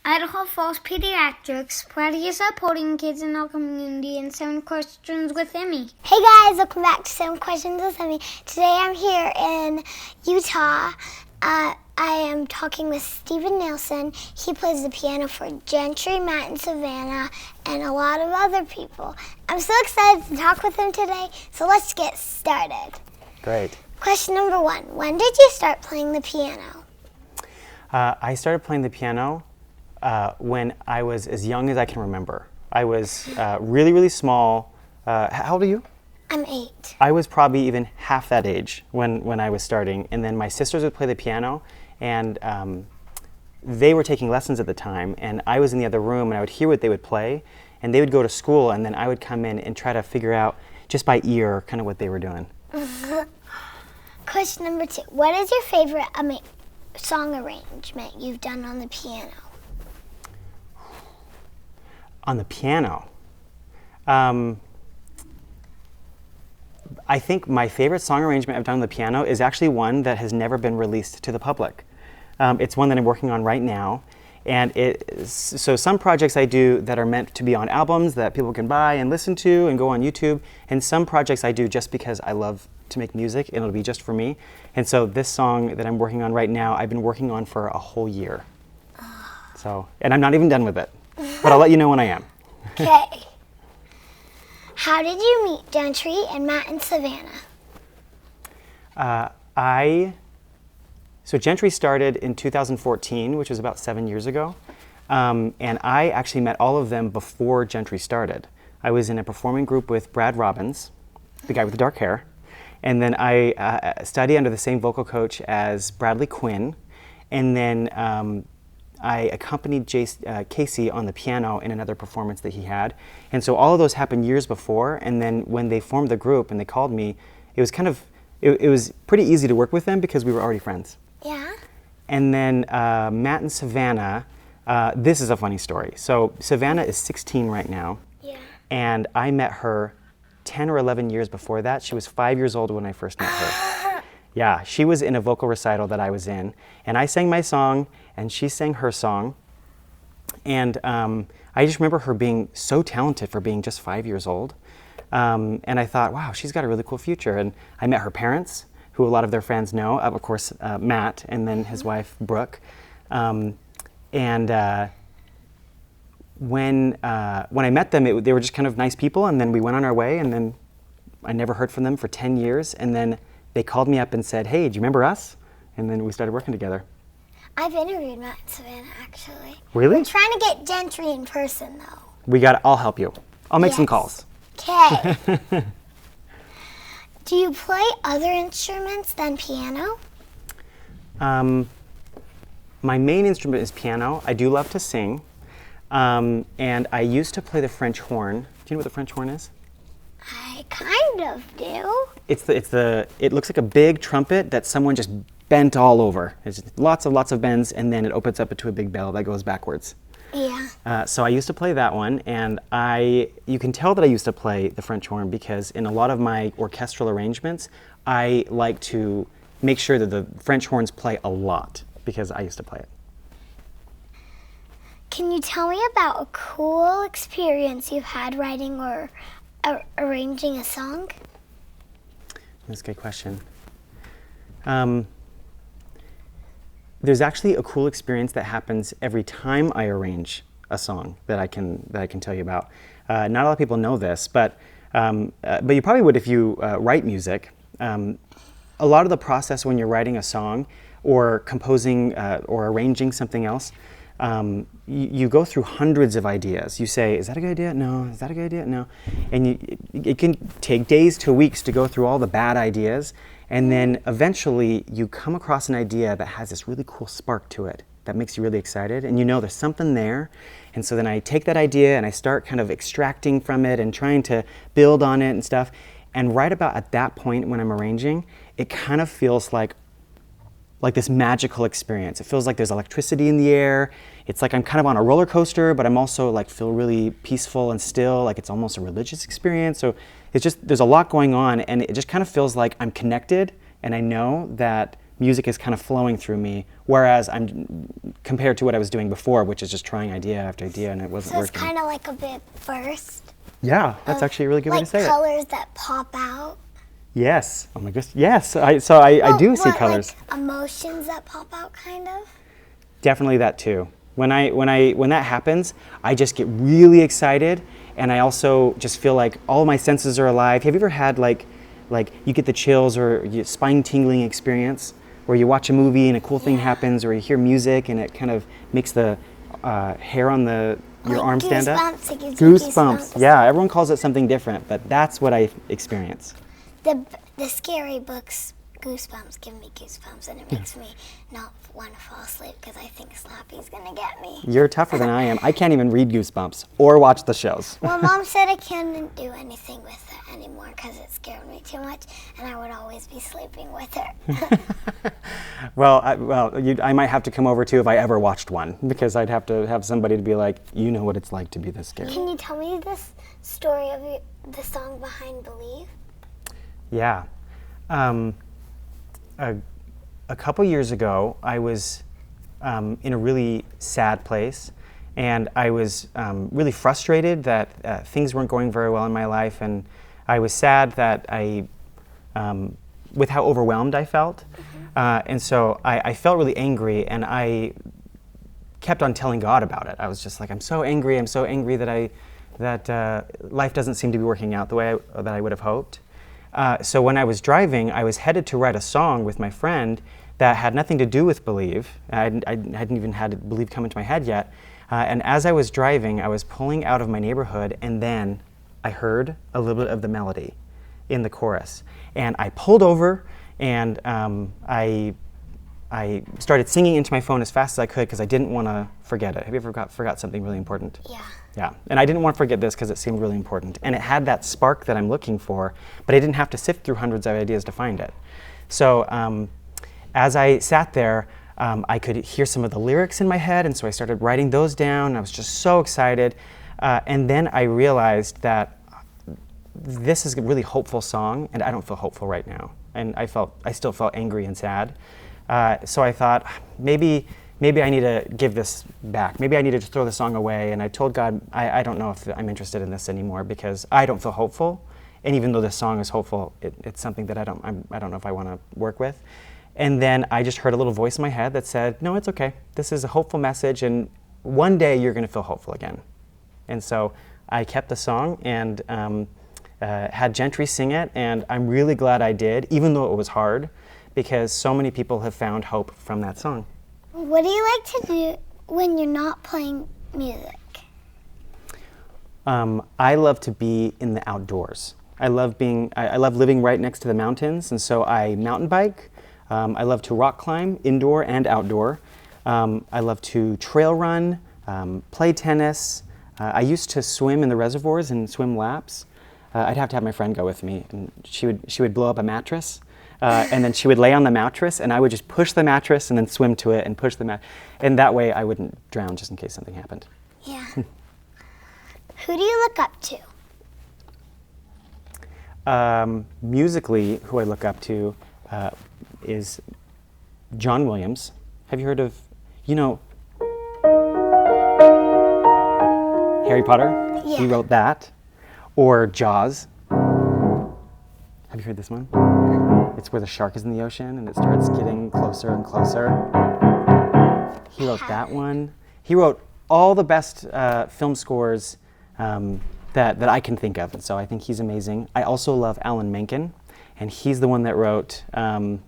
Idaho Falls Pediatrics, proudly supporting kids in our community, and 7 Questions with Emmy. Hey guys, welcome back to 7 Questions with Emmy. Today I'm here in Utah. I am talking with Steven Nielsen. He plays the piano for Gentry, Matt, and Savannah, and a lot of other people. I'm so excited to talk with him today, so let's get started. Great. Question number 1. When did you start playing the piano? I started playing the piano when I was as young as I can remember. I was really, really small. How old are you? I'm 8. I was probably even half that age when I was starting. And then my sisters would play the piano, and they were taking lessons at the time. And I was in the other room, and I would hear what they would play. And they would go to school, and then I would come in and try to figure out, just by ear, kind of what they were doing. Question number 2. What is your favorite song arrangement you've done on the piano? On the piano, I think my favorite song arrangement I've done on the piano is actually one that has never been released to the public. It's one that I'm working on right now, and so some projects I do that are meant to be on albums that people can buy and listen to and go on YouTube, and some projects I do just because I love to make music and it'll be just for me. And so this song that I'm working on right now, I've been working on for a whole year. So, and I'm not even done with it. But I'll let you know when I am. Okay. How did you meet Gentry and Matt and Savannah? So Gentry started in 2014, which was about 7 years ago. And I actually met all of them before Gentry started. I was in a performing group with Brad Robbins, the guy with the dark hair. And then I studied under the same vocal coach as Bradley Quinn. And then I accompanied Casey on the piano in another performance that he had. And so all of those happened years before, and then when they formed the group and they called me, it was kind of, it was pretty easy to work with them because we were already friends. Yeah. And then Matt and Savannah, this is a funny story. So Savannah is 16 right now. Yeah. And I met her 10 or 11 years before that. She was 5 years old when I first met her. Yeah, she was in a vocal recital that I was in, and I sang my song, and she sang her song. And I just remember her being so talented for being just 5 years old. And I thought, wow, she's got a really cool future. And I met her parents, who a lot of their fans know, of course, Matt, and then his wife, Brooke. When I met them, they were just kind of nice people, and then we went on our way, and then I never heard from them for 10 years, and then they called me up and said, hey, do you remember us? And then we started working together. I've interviewed Matt and Savannah, actually. Really? I'm trying to get Gentry in person, though. I'll help you. I'll make some calls. Okay. Do you play other instruments than piano? My main instrument is piano. I do love to sing. And I used to play the French horn. Do you know what the French horn is? I kind of do. It looks like a big trumpet that someone just bent all over. There's lots of bends, and then it opens up into a big bell that goes backwards. Yeah. So I used to play that one, and you can tell that I used to play the French horn because in a lot of my orchestral arrangements, I like to make sure that the French horns play a lot because I used to play it. Can you tell me about a cool experience you've had writing or arranging a song? That's a good question. There's actually a cool experience that happens every time I arrange a song that I can tell you about. Not a lot of people know this, but you probably would if you write music. A lot of the process when you're writing a song or composing or arranging something else, you go through hundreds of ideas. You say, is that a good idea? No. Is that a good idea? No. And it can take days to weeks to go through all the bad ideas. And then eventually you come across an idea that has this really cool spark to it that makes you really excited. And you know there's something there. And so then I take that idea and I start kind of extracting from it and trying to build on it and stuff. And right about at that point when I'm arranging, it kind of feels like this magical experience. It feels like there's electricity in the air. It's like I'm kind of on a roller coaster, but I'm also like feel really peaceful and still, like it's almost a religious experience. So it's just, there's a lot going on, and it just kind of feels like I'm connected, and I know that music is kind of flowing through me, whereas I'm compared to what I was doing before, which is just trying idea after idea, and it wasn't So it's working. kind of like a big burst. Yeah, that's actually a really good way to say Like it. colors that pop out. Yes. Oh my goodness. Yes. I do see colors. Like emotions that pop out, kind of. Definitely that too. When that happens, I just get really excited, and I also just feel like all my senses are alive. Have you ever had like you get the chills or spine tingling experience where you watch a movie and a cool thing happens, or you hear music and it kind of makes the hair on your arm stand up? Goosebumps. It gives you goosebumps. Yeah, everyone calls it something different, but that's what I experience. The scary books, Goosebumps, give me goosebumps, and it makes me not want to fall asleep because I think Slappy's gonna get me. You're tougher than I am. I can't even read Goosebumps or watch the shows. Well, Mom said I couldn't do anything with it anymore because it scared me too much, and I would always be sleeping with her. Well, I might have to come over too if I ever watched one, because I'd have to have somebody to be like, you know what it's like to be this scared. Can you tell me this story of the song behind Believe? Yeah. A couple years ago, I was in a really sad place, and I was really frustrated that things weren't going very well in my life, and I was sad that with how overwhelmed I felt. And so I felt really angry, and I kept on telling God about it. I was just like, I'm so angry that life doesn't seem to be working out the way that I would have hoped. So when I was driving, I was headed to write a song with my friend that had nothing to do with Believe. I hadn't even had Believe come into my head yet. And as I was driving, I was pulling out of my neighborhood, and then I heard a little bit of the melody in the chorus. And I pulled over, and I started singing into my phone as fast as I could because I didn't want to forget it. Have you ever forgot something really important? Yeah. Yeah, and I didn't want to forget this because it seemed really important. And it had that spark that I'm looking for, but I didn't have to sift through hundreds of ideas to find it. So as I sat there, I could hear some of the lyrics in my head, and so I started writing those down, and I was just so excited. And then I realized that this is a really hopeful song, and I don't feel hopeful right now. And I still felt angry and sad. So I thought, maybe I need to give this back. Maybe I need to just throw the song away. And I told God, I don't know if I'm interested in this anymore because I don't feel hopeful. And even though this song is hopeful, it's something that I don't know if I want to work with. And then I just heard a little voice in my head that said, no, it's okay. This is a hopeful message, and one day you're going to feel hopeful again. And so I kept the song and had Gentry sing it, and I'm really glad I did, even though it was hard, because so many people have found hope from that song. What do you like to do when you're not playing music? I love to be in the outdoors. I love living right next to the mountains, and so I mountain bike. I love to rock climb, indoor and outdoor. I love to trail run, play tennis. I used to swim in the reservoirs and swim laps. I'd have to have my friend go with me, and she would blow up a mattress. And then she would lay on the mattress, and I would just push the mattress and then swim to it and push the mattress. And that way I wouldn't drown just in case something happened. Yeah. Who do you look up to? Musically, who I look up to is John Williams. Have you heard of, Harry Potter? Yeah. He wrote that. Or Jaws. Have you heard this one? It's where the shark is in the ocean and it starts getting closer and closer. He wrote that one. He wrote all the best film scores that I can think of, and so I think he's amazing. I also love Alan Menken, and he's the one that wrote you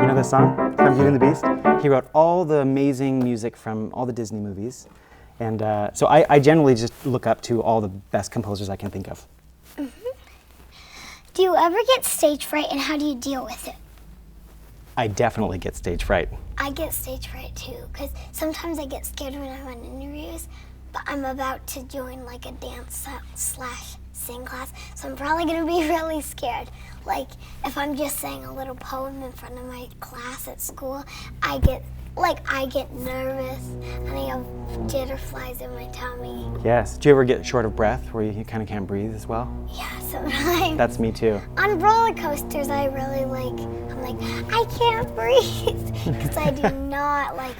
know this song from Beauty and the Beast? He wrote all the amazing music from all the Disney movies. And so I generally just look up to all the best composers I can think of. Mm-hmm. Do you ever get stage fright, and how do you deal with it? I definitely get stage fright. I get stage fright too, because sometimes I get scared when I'm on interviews, but I'm about to join like a dance / sing class, so I'm probably gonna be really scared. Like if I'm just saying a little poem in front of my class at school, I get nervous and I have jitterflies in my tummy. Yes. Do you ever get short of breath where you kind of can't breathe as well? Yeah, sometimes. That's me too. On roller coasters, I really I'm like, I can't breathe because I do not like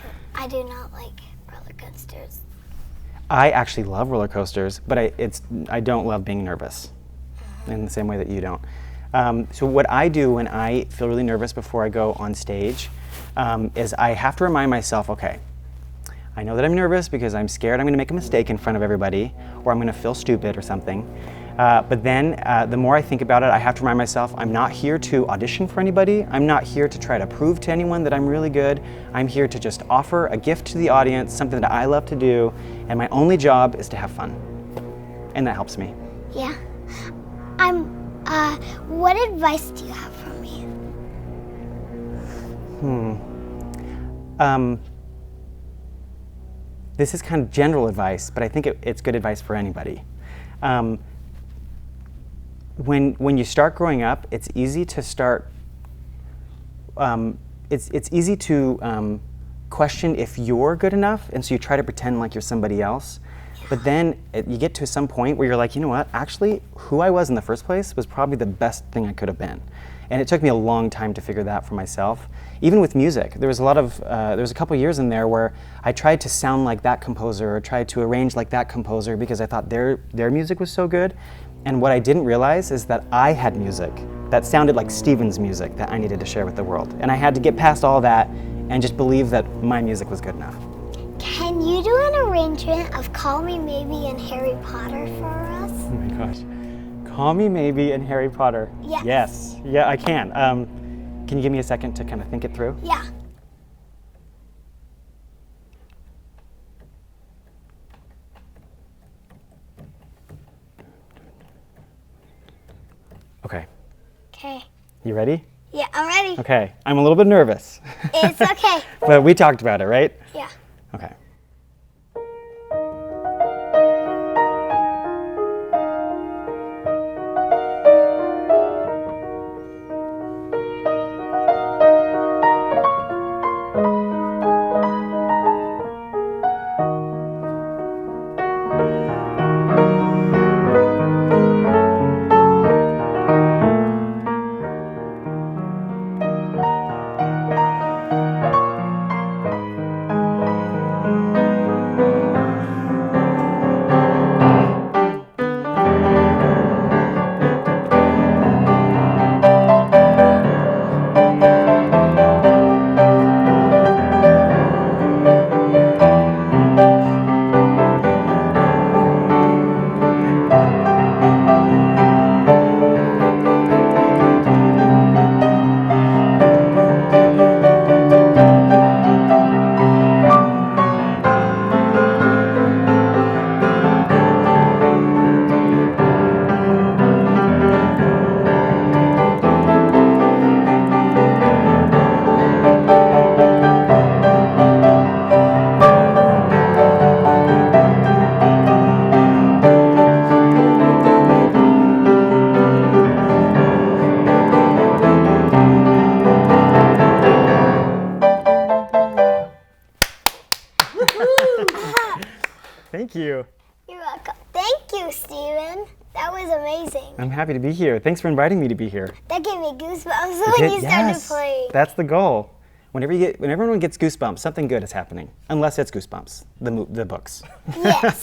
roller coasters. I actually love roller coasters, but I don't love being nervous in the same way that you don't. So what I do when I feel really nervous before I go on stage is I have to remind myself, okay, I know that I'm nervous because I'm scared I'm going to make a mistake in front of everybody, or I'm going to feel stupid or something. But then the more I think about it, I have to remind myself I'm not here to audition for anybody. I'm not here to try to prove to anyone that I'm really good. I'm here to just offer a gift to the audience, something that I love to do, and my only job is to have fun. And that helps me. Yeah. What advice do you have for me? This is kind of general advice, but I think it's good advice for anybody. When you start growing up, it's easy to start. It's easy to question if you're good enough, and so you try to pretend like you're somebody else. But then you get to some point where you're like, you know what? Actually, who I was in the first place was probably the best thing I could have been. And it took me a long time to figure that out for myself. Even with music, there was a couple years in there where I tried to sound like that composer or tried to arrange like that composer because I thought their music was so good. And what I didn't realize is that I had music that sounded like Steven's music that I needed to share with the world. And I had to get past all that and just believe that my music was good enough. Can you do an arrangement of Call Me Maybe and Harry Potter for us? Oh my gosh. Call Me Maybe and Harry Potter. Yes. Yes. Yeah, I can. Can you give me a second to kind of think it through? Yeah. Okay. Okay. You ready? Yeah, I'm ready. Okay. I'm a little bit nervous. It's okay. But we talked about it, right? Yeah. Okay. Thank you. You're welcome. Thank you, Steven. That was amazing. I'm happy to be here. Thanks for inviting me to be here. That gave me goosebumps when you started playing. That's the goal. When everyone gets goosebumps, something good is happening. Unless it's Goosebumps, the books. Yes.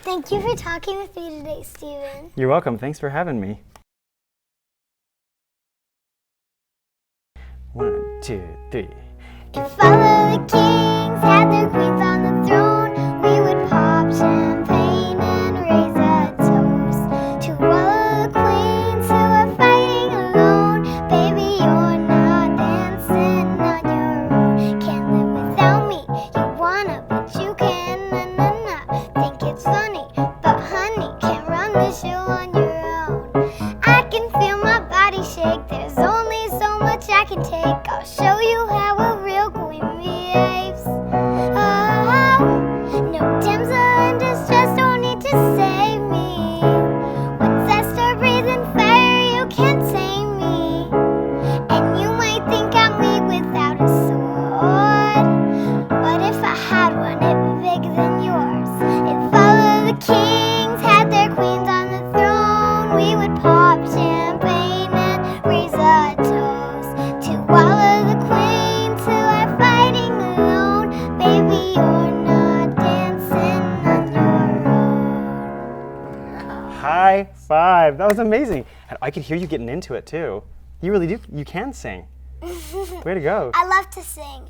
Thank you for talking with me today, Steven. You're welcome. Thanks for having me. 1, 2, 3. If all of the kings had their queens on the throne, we would pop champagne and raise a toast to all of the queens who are fighting alone. Baby, you're not dancing on your own. Can't live without me. You wanna, but you can. Think it's funny, but honey, can't run the show on your own. I can feel my body shake. There's only so much I can take. I'll show you how a real queen behaves. 5. That was amazing. And I could hear you getting into it too. You really do. You can sing. Way to go. I love to sing.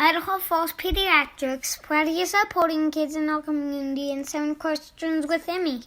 Idaho Falls Pediatrics, proudly supporting kids in our community, and 7 questions with Emmy.